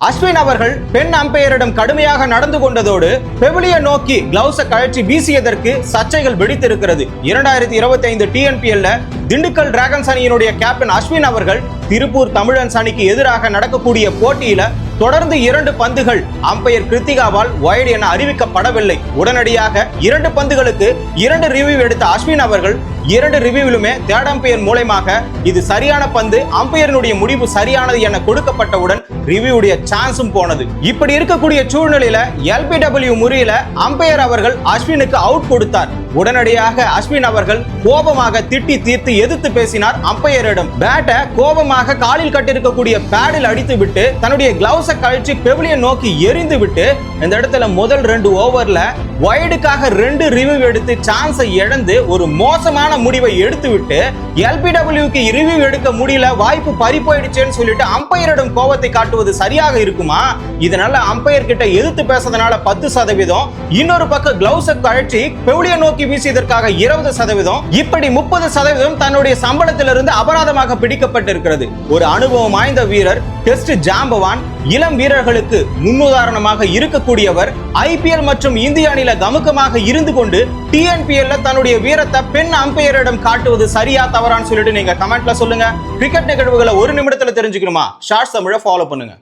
அஸ்வின் அவர்கள் பெண் அம்பையரிடம் கடுமையாக நடந்து கொண்டதோடு பெவிலியை நோக்கி கிளவுஸை கழற்றி வீசியதற்கு சர்ச்சைகள் வெடித்திருக்கிறது. 2025 TNPL திண்டுக்கல் டிராகன்ஸ் அணியினுடைய கேப்டன் அஸ்வின் அவர்கள் திருப்பூர் தமிழன்ஸ் அணிக்கு எதிராக நடக்கக்கூடிய போட்டியில தொடர்ந்து 2 பந்துகள் அம்பையர் கிருத்திகாவால் வைட் என அறிவிக்கப்படவில்லை. உடனடியாக 2 பந்துகளுக்கு 2 ரிவ்யூ எடுத்த அஸ்வின் அவர்கள் 2 ரிவ்யூவிலுமே தேர்ட் அம்பையர் மூலமாக இது சரியான பந்து, அம்பையரினுடைய முடிவு சரியானது என கொடுக்கப்பட்டவுடன் ரிவ்யூடைய சான்ஸும் போனது. இப்படி இருக்கக்கூடிய சூழ்நிலையில LBW முறையில அம்பையர் அவர்கள் அஸ்வினுக்கு அவுட் கொடுத்தார். உடனடியாக அஸ்வின் அவர்கள் கோபமாக திட்டி தீர்த்து எதிர்த்து பேசினார் அம்பையரிடம். பேட்டை கோபமாக காலில் கட்டிருக்கக்கூடிய பேடில் அடித்து விட்டு தன்னுடைய கிளவுஸை கழற்றி பெவிலியை நோக்கி எரிந்து விட்டு இந்த இடத்துல முதல் 2 ஓவர்ல வைடுக்காக 2 ரிவ்யூ எடுத்து சான்ஸை இழந்து ஒரு மோசமான முடிவை எடுத்து விட்டு LBWக்கு ரிவ்யூ எடுக்க முடியல, வாய்ப்பு பறி போயிடுச்சேன்னு சொல்லிட்டு அம்பையரிடம் கோபத்தை காட்டுவது சரியாக இருக்குமா? இதனால அம்பையர் கிட்ட எதிர்த்து பேசுறதுனால 10%, இன்னொரு பக்கம் கிளவுஸை கழற்றி பெவிலியை நோக்கி வீசியதற்காக 20%, இப்படி 30% தன்னுடைய சம்பளத்திலிருந்து அபராதமாக பிடிக்கப்பட்டிருக்கிறது. ஒரு அனுபவம் வாய்ந்த வீரர், டெஸ்ட் ஜாம்பவான், இளம் வீரர்களுக்கு முன்னுதாரணமாக இருக்கக்கூடியவர், IPL மற்றும் இந்திய அணியில கமுக்கமாக இருந்து கொண்டு TNPL தன்னுடைய வீரத்தை பெண் அம்பையரிடம் காட்டுவது சரியா தவறான்னு சொல்லிட்டு நீங்க கமெண்ட்ல சொல்லுங்க. கிரிக்கெட் நிகழ்வுகளை 1 நிமிடத்துல தெரிஞ்சுக்கணுமா? ஷார்ட்ஸ் தமிழை ஃபாலோ பண்ணுங்க.